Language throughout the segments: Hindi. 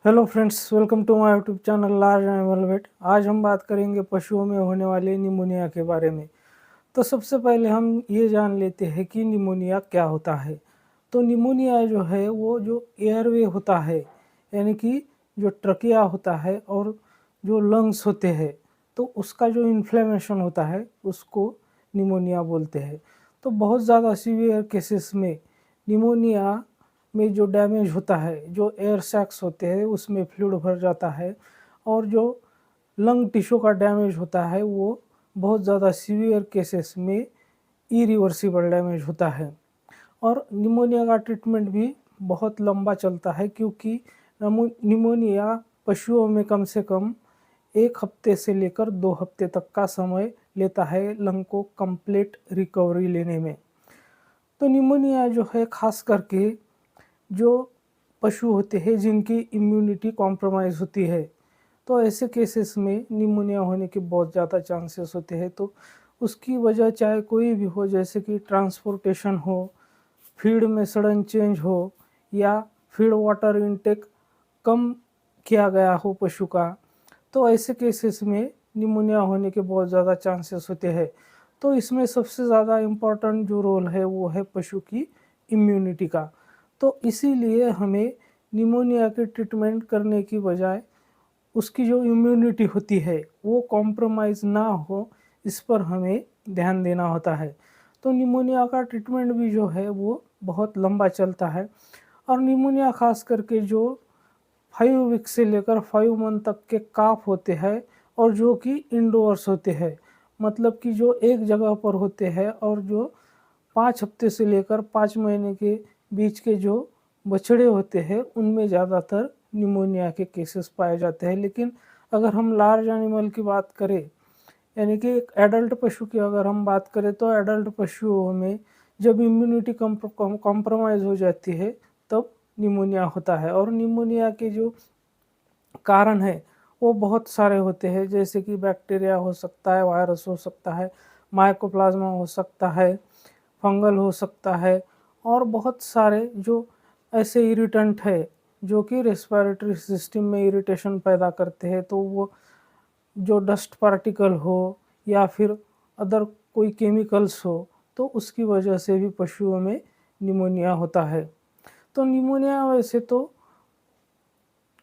Hello friends, welcome to my YouTube channel large animal weight. आज हम बात करेंगे पशुओं में होने वाले निमोनिया के बारे में। तो सबसे पहले हम ये जान लेते हैं कि निमोनिया क्या होता है। तो निमोनिया जो है वो जो एयरवे होता है, यानी कि जो ट्रकिया होता है और जो लंग्स होते हैं, तो उसका जो इन्फ्लेमेशन होता है उसको निमोनिया बोलते हैं। तो बहुत ज़्यादा सीवियर केसेस में निमोनिया में जो डैमेज होता है, जो एयर सैक्स होते हैं उसमें फ्लूइड भर जाता है, और जो लंग टिश्यू का डैमेज होता है वो बहुत ज़्यादा सीवियर केसेस में इरिवर्सिबल डैमेज होता है। और निमोनिया का ट्रीटमेंट भी बहुत लंबा चलता है, क्योंकि निमोनिया पशुओं में कम से कम 1 हफ्ते से लेकर 2 हफ्ते तक का समय लेता है लंग को कंप्लीट रिकवरी लेने में। तो निमोनिया जो है खास करके जो पशु होते हैं जिनकी इम्यूनिटी कॉम्प्रोमाइज़ होती है, तो ऐसे केसेस में निमोनिया होने के बहुत ज़्यादा चांसेस होते हैं। तो उसकी वजह चाहे कोई भी हो, जैसे कि ट्रांसपोर्टेशन हो, फीड में सडन चेंज हो, या फीड वाटर इनटेक कम किया गया हो पशु का, तो ऐसे केसेस में निमोनिया होने के बहुत ज़्यादा चांसेस होते हैं। तो इसमें सबसे ज़्यादा इम्पोर्टेंट जो रोल है वो है पशु की इम्यूनिटी का। तो इसीलिए हमें निमोनिया के ट्रीटमेंट करने की बजाय उसकी जो इम्यूनिटी होती है वो कॉम्प्रोमाइज़ ना हो, इस पर हमें ध्यान देना होता है। तो निमोनिया का ट्रीटमेंट भी जो है वो बहुत लंबा चलता है। और निमोनिया खास करके जो 5 वीक से लेकर 5 मंथ तक के काफ होते हैं, और जो कि इंडोर्स होते हैं, मतलब कि जो एक जगह पर होते हैं, और जो 5 हफ्ते से लेकर 5 महीने के बीच के जो बछड़े होते हैं उनमें ज़्यादातर निमोनिया के केसेस पाए जाते हैं। लेकिन अगर हम लार्ज एनिमल की बात करें, यानी कि एक एडल्ट पशु की अगर हम बात करें, तो एडल्ट पशुओं में जब इम्यूनिटी कॉम्प्रोमाइज़ हो जाती है तब निमोनिया होता है। और निमोनिया के जो कारण है वो बहुत सारे होते हैं, जैसे कि बैक्टीरिया हो सकता है, वायरस हो सकता है, माइकोप्लाज्मा हो सकता है, फंगल हो सकता है, और बहुत सारे जो ऐसे इरिटेंट है जो कि रेस्पिरेटरी सिस्टम में इरिटेशन पैदा करते हैं। तो वो जो डस्ट पार्टिकल हो या फिर अदर कोई केमिकल्स हो, तो उसकी वजह से भी पशुओं में निमोनिया होता है। तो निमोनिया वैसे तो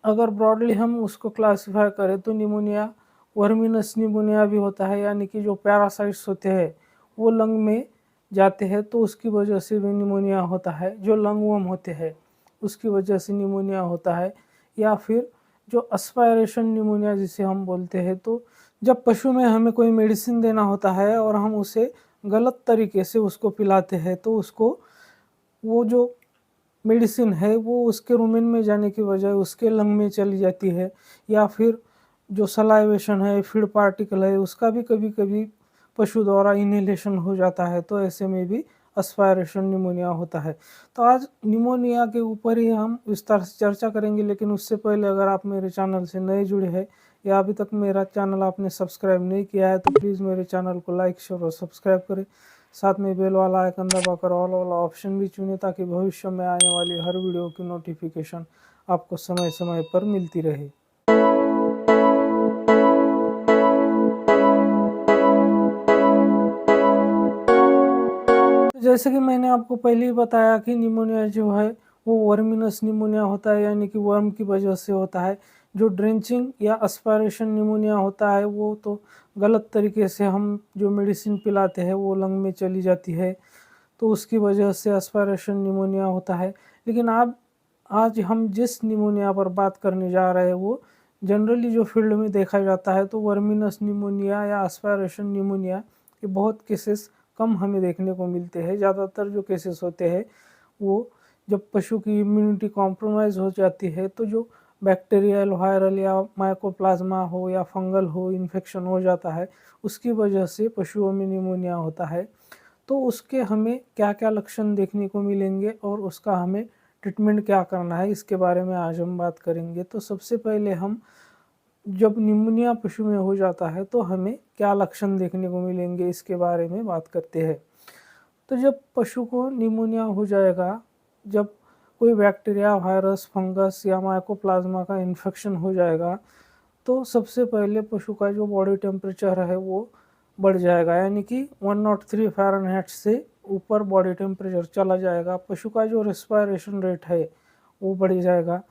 अगर ब्रॉडली हम उसको क्लासिफाई करें तो निमोनिया वर्मिनस निमोनिया भी होता है, यानी कि जो पैरासाइट्स होते हैं वो लंग में जाते हैं तो उसकी वजह से भी निमोनिया होता है। जो लंग वर्म होते हैं उसकी वजह से निमोनिया होता है। या फिर जो एस्पायरेशन निमोनिया जिसे हम बोलते हैं, तो जब पशु में हमें कोई मेडिसिन देना होता है और हम उसे गलत तरीके से उसको पिलाते हैं, तो उसको वो जो मेडिसिन है वो उसके रुमेन में जाने की बजाय उसके लंग में चली जाती है। या फिर जो सलाइवेशन है, फीड पार्टिकल है, उसका भी कभी कभी पशु द्वारा इनहेलेशन हो जाता है, तो ऐसे में भी एस्पायरेशन निमोनिया होता है। तो आज निमोनिया के ऊपर ही हम विस्तार से चर्चा करेंगे, लेकिन उससे पहले अगर आप मेरे चैनल से नए जुड़े हैं या अभी तक मेरा चैनल आपने सब्सक्राइब नहीं किया है, तो प्लीज़ मेरे चैनल को लाइक शेयर और सब्सक्राइब करें। साथ में बेल वाला आइकन दबाकर ऑल वाला ऑप्शन भी चुनें, ताकि भविष्य में आने वाली हर वीडियो की नोटिफिकेशन आपको समय समय पर मिलती रहे। तो जैसे कि मैंने आपको पहले ही बताया कि निमोनिया जो है वो वर्मिनस निमोनिया होता है, यानी कि वर्म की वजह से होता है। जो ड्रेंचिंग या एस्पायरेशन निमोनिया होता है वो तो गलत तरीके से हम जो मेडिसिन पिलाते हैं वो लंग में चली जाती है, तो उसकी वजह से एस्पायरेशन निमोनिया होता है। लेकिन आप आज हम जिस निमोनिया पर बात करने जा रहे हैं वो जनरली जो फील्ड में देखा जाता है, तो वर्मिनस निमोनिया या एस्पायरेशन निमोनिया के बहुत केसेस कम हमें देखने को मिलते हैं। ज़्यादातर जो केसेस होते हैं वो जब पशु की इम्यूनिटी कॉम्प्रोमाइज़ हो जाती है, तो जो बैक्टीरियल, वायरल या माइकोप्लाज्मा हो या फंगल हो, इन्फेक्शन हो जाता है, उसकी वजह से पशुओं में निमोनिया होता है। तो उसके हमें क्या-क्या लक्षण देखने को मिलेंगे और उसका हमें ट्रीटमेंट क्या करना है, इसके बारे में आज हम बात करेंगे। तो सबसे पहले हम जब निमोनिया पशु में हो जाता है तो हमें क्या लक्षण देखने को मिलेंगे, इसके बारे में बात करते हैं। तो जब पशु को निमोनिया हो जाएगा, जब कोई बैक्टीरिया, वायरस, फंगस या माइकोप्लाज्मा का इन्फेक्शन हो जाएगा तो सबसे पहले पशु का जो बॉडी टेम्परेचर है वो बढ़ जाएगा, यानी कि 103 फ़ारेनहाइट से ऊपर बॉडी टेम्परेचर चला जाएगा। पशु का जो रेस्पिरेशन रेट है वो बढ़ जाएगा।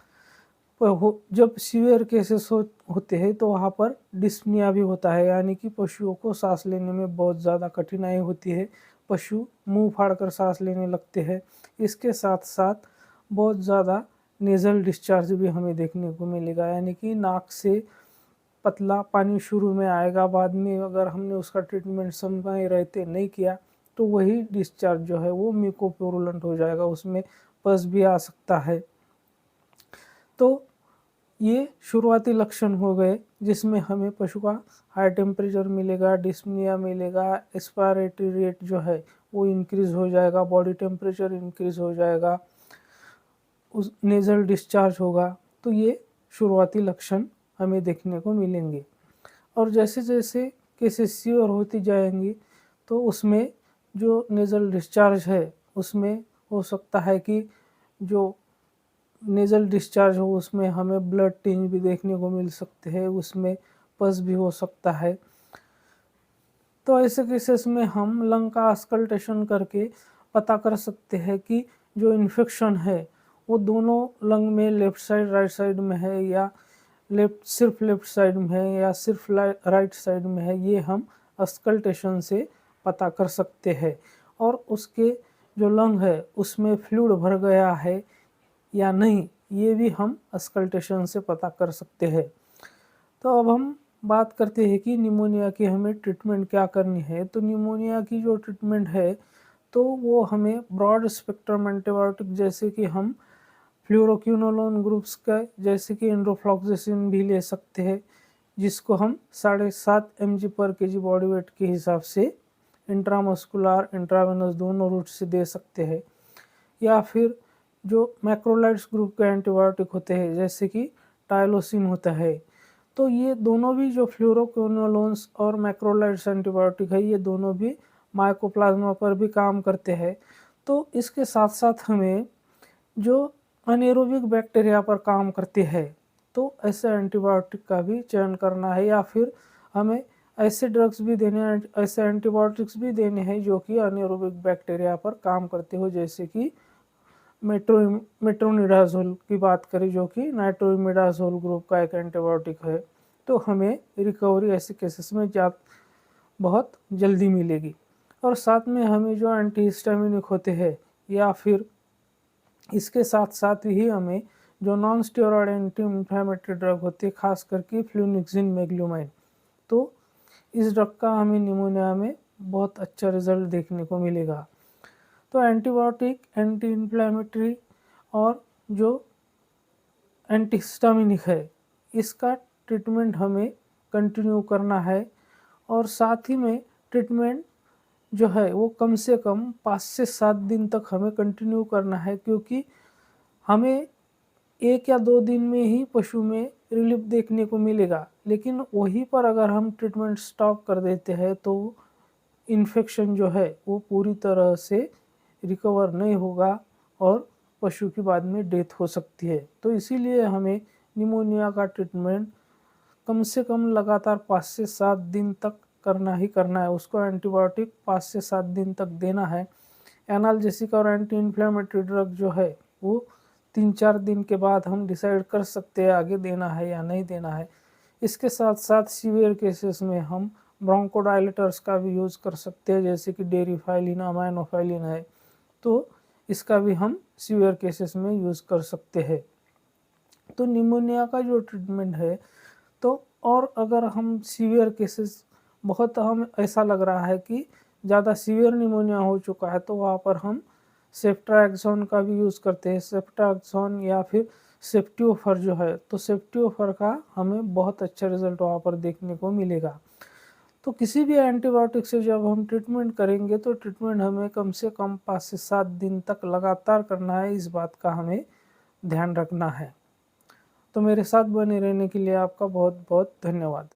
जब सीवियर केसेस होते हैं तो वहाँ पर डिस्पनिया भी होता है, यानी कि पशुओं को सांस लेने में बहुत ज़्यादा कठिनाई होती है। पशु मुंह फाड़कर सांस लेने लगते हैं। इसके साथ साथ बहुत ज़्यादा नेज़ल डिस्चार्ज भी हमें देखने को मिलेगा, यानी कि नाक से पतला पानी शुरू में आएगा, बाद में अगर हमने उसका ट्रीटमेंट समय रहते नहीं किया तो वही डिस्चार्ज जो है वो म्यूकोपुरुलेंट हो जाएगा, उसमें पस भी आ सकता है। तो ये शुरुआती लक्षण हो गए जिसमें हमें पशु का हाई टेम्परेचर मिलेगा, डिस्पनिया मिलेगा, एक्सपायरेटरी रेट जो है वो इंक्रीज़ हो जाएगा, बॉडी टेम्परेचर इंक्रीज़ हो जाएगा, उस नेज़ल डिस्चार्ज होगा। तो ये शुरुआती लक्षण हमें देखने को मिलेंगे। और जैसे जैसे केसेस सीवियर होती जाएंगी तो उसमें जो नेज़ल डिस्चार्ज है उसमें हो सकता है कि जो नेज़ल डिस्चार्ज हो उसमें हमें ब्लड टिंज भी देखने को मिल सकते हैं, उसमें पस भी हो सकता है। तो ऐसे केसेस में हम लंग का अस्कल्टेशन करके पता कर सकते हैं कि जो इन्फेक्शन है वो दोनों लंग में लेफ़्ट साइड राइट साइड में है या सिर्फ लेफ़्ट साइड में है या सिर्फ राइट साइड में है, ये हम अस्कल्टेशन से पता कर सकते हैं। और उसके जो लंग है उसमें फ्लूइड भर गया है या नहीं, ये भी हम अस्कल्टेशन से पता कर सकते हैं। तो अब हम बात करते हैं कि निमोनिया की हमें ट्रीटमेंट क्या करनी है। तो निमोनिया की जो ट्रीटमेंट है तो वो हमें ब्रॉड स्पेक्ट्रम एंटीबायोटिक जैसे कि हम फ्लूरोक्विनोलोन ग्रुप्स का जैसे कि एंड्रोफ्लॉक्सासिन भी ले सकते हैं, जिसको हम 7.5 mg पर kg बॉडी वेट के हिसाब से इंट्रामस्कुलर इंट्रावेनस दोनों रूट से दे सकते हैं। या फिर जो मैक्रोलाइड्स ग्रुप के एंटीबायोटिक होते हैं जैसे कि टाइलोसिन होता है, तो ये दोनों भी जो फ्लूरोक्विनोलोन्स और मैक्रोलाइड्स एंटीबायोटिक है ये दोनों भी माइकोप्लाज्मा पर भी काम करते हैं। तो इसके साथ साथ हमें जो अनेरोबिक बैक्टीरिया पर काम करते हैं तो ऐसे एंटीबायोटिक का भी चयन करना है, या फिर हमें ऐसे ड्रग्स भी देने हैं, ऐसे एंटीबायोटिक्स भी देने हैं जो कि अनेरोबिक बैक्टीरिया पर काम करते हो, जैसे कि मेट्रोनिडाज़ोल की बात करें जो कि नाइट्रोइमिडाज़ोल ग्रुप का एक एंटीबायोटिक है। तो हमें रिकवरी ऐसे केसेस में बहुत जल्दी मिलेगी। और साथ में हमें जो एंटीहिस्टामिनिक होते हैं या फिर इसके साथ साथ ही हमें जो non steroid anti inflammatory drug होती है, खास करके फ्लूनिक्सिन मेग्लूमाइन, तो इस ड्रग का हमें निमोनिया में बहुत अच्छा रिजल्ट देखने को मिलेगा। तो एंटीबायोटिक, एंटी इन्फ्लेमेटरी और जो एंटीहिस्टामिनिक है इसका ट्रीटमेंट हमें कंटिन्यू करना है। और साथ ही में ट्रीटमेंट जो है वो कम से कम 5 से 7 दिन तक हमें कंटिन्यू करना है, क्योंकि हमें 1 या 2 दिन में ही पशु में रिलीफ देखने को मिलेगा, लेकिन वहीं पर अगर हम ट्रीटमेंट स्टॉप कर देते हैं तो इन्फेक्शन जो है वो पूरी तरह से रिकवर नहीं होगा और पशु की बाद में डेथ हो सकती है। तो इसीलिए हमें निमोनिया का ट्रीटमेंट कम से कम लगातार 5 से 7 दिन तक करना ही करना है। उसको एंटीबायोटिक 5 से 7 दिन तक देना है। एनाल्जेसिक और एंटी इन्फ्लेमेटरी ड्रग जो है वो 3-4 दिन के बाद हम डिसाइड कर सकते हैं आगे देना है या नहीं देना है। इसके साथ साथ सीवियर केसेस में हम ब्रोंकोडायलेटर्स का भी यूज़ कर सकते हैं, जैसे कि डेरिफाइलिन, अमाइनोफाइलिन है, तो इसका भी हम सीवियर केसेस में यूज़ कर सकते हैं। तो निमोनिया का जो ट्रीटमेंट है, तो और अगर हम सीवियर केसेस बहुत हम ऐसा लग रहा है कि ज़्यादा सीवियर निमोनिया हो चुका है तो वहाँ पर हम सेफ्ट्राक्सोन का भी यूज़ करते हैं। सेफ्ट्राक्सोन या फिर सेफ्टियोफर जो है, तो सेफ्टियोफर का हमें बहुत अच्छा रिजल्ट वहाँ पर देखने को मिलेगा। तो किसी भी एंटीबायोटिक से जब हम ट्रीटमेंट करेंगे तो ट्रीटमेंट हमें कम से कम 5 से 7 दिन तक लगातार करना है, इस बात का हमें ध्यान रखना है। तो मेरे साथ बने रहने के लिए आपका बहुत बहुत धन्यवाद।